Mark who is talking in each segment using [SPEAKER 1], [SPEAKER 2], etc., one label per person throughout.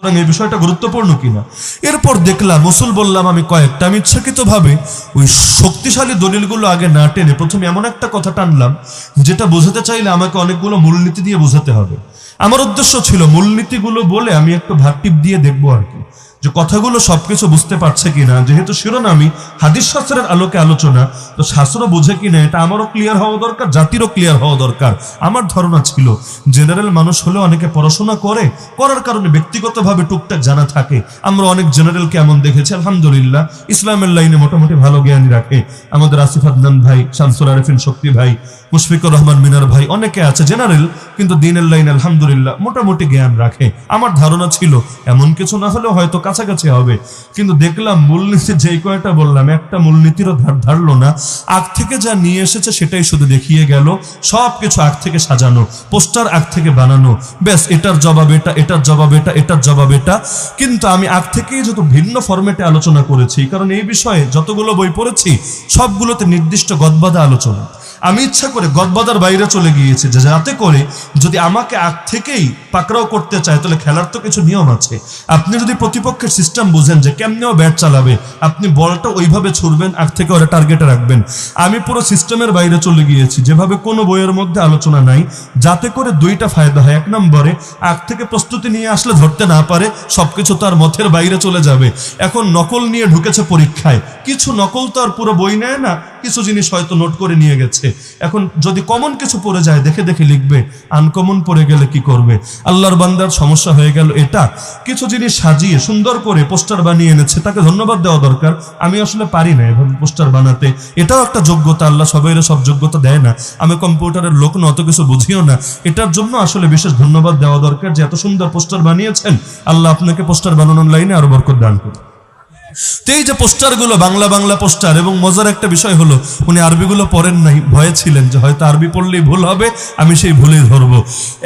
[SPEAKER 1] এই বিষয়টা গুরুত্বপূর্ণ কিনা। এরপর দেখলাম উসুল বললাম আমি কয়েকটা, আমি ইচ্ছাকৃতভাবে ওই শক্তিশালী দলিলগুলো আগে না টেনে প্রথমে এমন একটা কথা টানলাম যেটা বোঝাতে চাইলে আমাকে অনেকগুলো মূলনীতি দিয়ে বোঝাতে হবে। আমার উদ্দেশ্য ছিল মূলনীতিগুলো বলে আমি একটু ভাট্টিপ দিয়ে দেখবো আর কি, যে কথাগুলো সবকিছু বুঝতে পারছে কিনা। যেহেতু শিরোনামই হাদিস শাস্ত্রের আলোকে আলোচনা, তো শাস্ত্র বোঝে কিনা এটা আমারও ক্লিয়ার হওয়া দরকার, জাতিরও ক্লিয়ার হওয়া দরকার। আমার ধারণা ছিল জেনারেল মানুষ হলে অনেকে পড়াশোনা করার কারণে ব্যক্তিগতভাবে টুকটাক জানা থাকে। আমরা অনেক জেনারেলকে এমন দেখেছি আলহামদুলিল্লাহ ইসলামের লাইনে মোটামুটি ভালো জ্ঞানী রাখে। আমাদের আসিফ আদনান ভাই, শামসুল আরেফিন শক্তি ভাই, মুশফিকুর রহমান মিনার ভাই, অনেকে আছে জেনারেল কিন্তু দিনের লাইনে আলহামদুলিল্লাহ মোটামুটি জ্ঞান রাখে। আমার ধারণা ছিল এমন কিছু না হলেও হয়তো কাছাকাছি হবে, কিন্তু দেখলাম মূলনীতি যেই কয়টা বললাম একটা মূলনীতিরও ধারলো না। আগ থেকে যা নিয়ে এসেছে সেটাই শুধু দেখিয়ে গেল, সবকিছু আগ থেকে সাজানো, পোস্টার আগ থেকে বানানো, ব্যাস এটার জবাব এটা, এটার জবাব এটা, এটার জবাব এটা। কিন্তু আমি আগ থেকেই যত ভিন্ন ফরম্যাটে আলোচনা করেছি, কারণ এই বিষয়ে যতগুলো বই পড়েছি সবগুলোতে নির্দিষ্ট গদবাঁধা আলোচনা। আমি ইচ্ছা করে গদবাদার বাইরে চলে গিয়েছি যাতে করে যদি আমাকে আগ থেকেই পাকড়াও করতে চায় তাহলে খেলার তো কিছু নিয়ম আছে। আপনি যদি প্রতিপক্ষের সিস্টেম বুঝেন যে কেমনেও ব্যাট চালাবে, আপনি বলটা ওইভাবে ছুড়বেন, আগ থেকে ওরা টার্গেটে রাখবেন। আমি পুরো সিস্টেমের বাইরে চলে গিয়েছি, যেভাবে কোনো বইয়ের মধ্যে আলোচনা নাই, যাতে করে দুইটা ফায়দা হয়। এক নম্বরে আগ থেকে প্রস্তুতি নিয়ে আসলে ধরতে না পারে, সবকিছু তার মথের বাইরে চলে যাবে। এখন নকল নিয়ে ঢুকেছে পরীক্ষায়, কিছু নকল তো আর পুরো বই নেয় না, কিছু জিনিস হয়তো নোট করে নিয়ে গেছে। এখন যদি কমন কিছু পড়ে যায় দেখে দেখে লিখবে, আনকমন পড়ে গেলে কি করবে? আল্লাহর বান্দার সমস্যা হয়ে গেল এটা। কিছু জিনিস সাজিয়ে সুন্দর করে পোস্টার বানিয়ে এনেছে, তাকে ধন্যবাদ দেওয়া দরকার। আমি আসলে পারি না এভাবে পোস্টার বানাতে, এটাও একটা যোগ্যতা, আল্লাহ সবাইরে সব যোগ্যতা দেয় না। আমি কম্পিউটারের লোক না, অত কিছু বুঝিও না, এটার জন্য আসলে বিশেষ ধন্যবাদ দেওয়া দরকার যে এত সুন্দর পোস্টার বানিয়েছেন। আল্লাহ আপনাকে পোস্টার বানানোর লাইনে আরো বরকত দান করুন। তো এই যে পোস্টারগুলো বাংলা পোস্টার, এবং মজার একটা বিষয় হলো উনি আরবিগুলো পড়েন নাই, ভয়ে ছিলেন যে হয়তো আরবি পড়লেই ভুল হবে, আমি সেই ভুলেই ধরবো।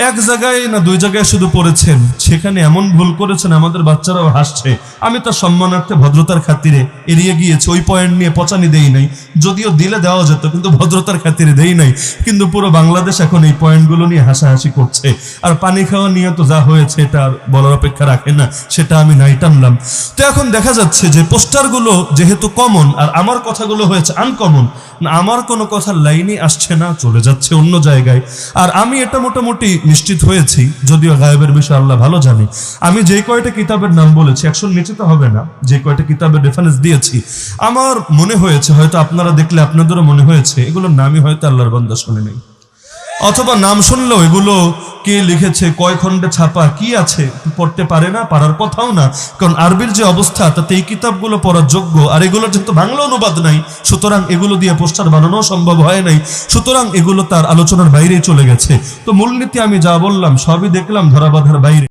[SPEAKER 1] এক জায়গায় না দুই জায়গায় শুধু পড়েছেন, সেখানে এমন ভুল করেছেন আমাদের বাচ্চারাও হাসছে। আমি তার সম্মানার্থে ভদ্রতার খাতিরে এড়িয়ে গিয়েছি, ওই পয়েন্ট নিয়ে পচানি দেই নাই, যদিও দিলে দেওয়া যেত কিন্তু ভদ্রতার খাতিরে দেই নাই। কিন্তু পুরো বাংলাদেশ এখন এই পয়েন্টগুলো নিয়ে হাসাহাসি করছে। আর পানি খাওয়া নিয়ে তো যা হয়েছে এটা আর বলার অপেক্ষা রাখে না, সেটা আমি নাই টানলাম। তো এখন দেখা যাচ্ছে যে পোস্টারগুলো যেহেতু কমন আর আমার কথাগুলো হয়েছে আনকমন, না আমার কোনো কথার লাইনে আসছে না, চলে যাচ্ছে অন্য জায়গায়। আর আমি এটা মোটামুটি নিশ্চিত হয়েছি, যদিও গায়েবের বিষয় আল্লাহ ভালো জানে, আমি যে কয়টা কিতাবের নাম বলেছি 100 নিচে তো হবে না, যে কয়টা কিতাবের রেফারেন্স দিয়েছি আমার মনে হয়েছে, হয়তো আপনারা দেখলে আপনাদেরও মনে হয়েছে এগুলোর নামই হয়তো আল্লাহর বান্দা শুনে নেই, অথবা নাম শুনলেও এগুলো কে লিখেছে, কয় খণ্ডে ছাপা, কি আছে পড়তে পারে না, পারার কথাও না। কারণ আরবির যে অবস্থা তাতে এই কিতাবগুলো পড়ার যোগ্য, আর এগুলোর যেহেতু বাংলা অনুবাদ নাই, সুতরাং এগুলো দিয়ে পোস্টার বানানো সম্ভব হয় নাই, সুতরাং এগুলো তার আলোচনার বাইরেই চলে গেছে। তো মূলনীতি আমি যা বললাম সবই দেখলাম ধরাবাঁধার বাইরে।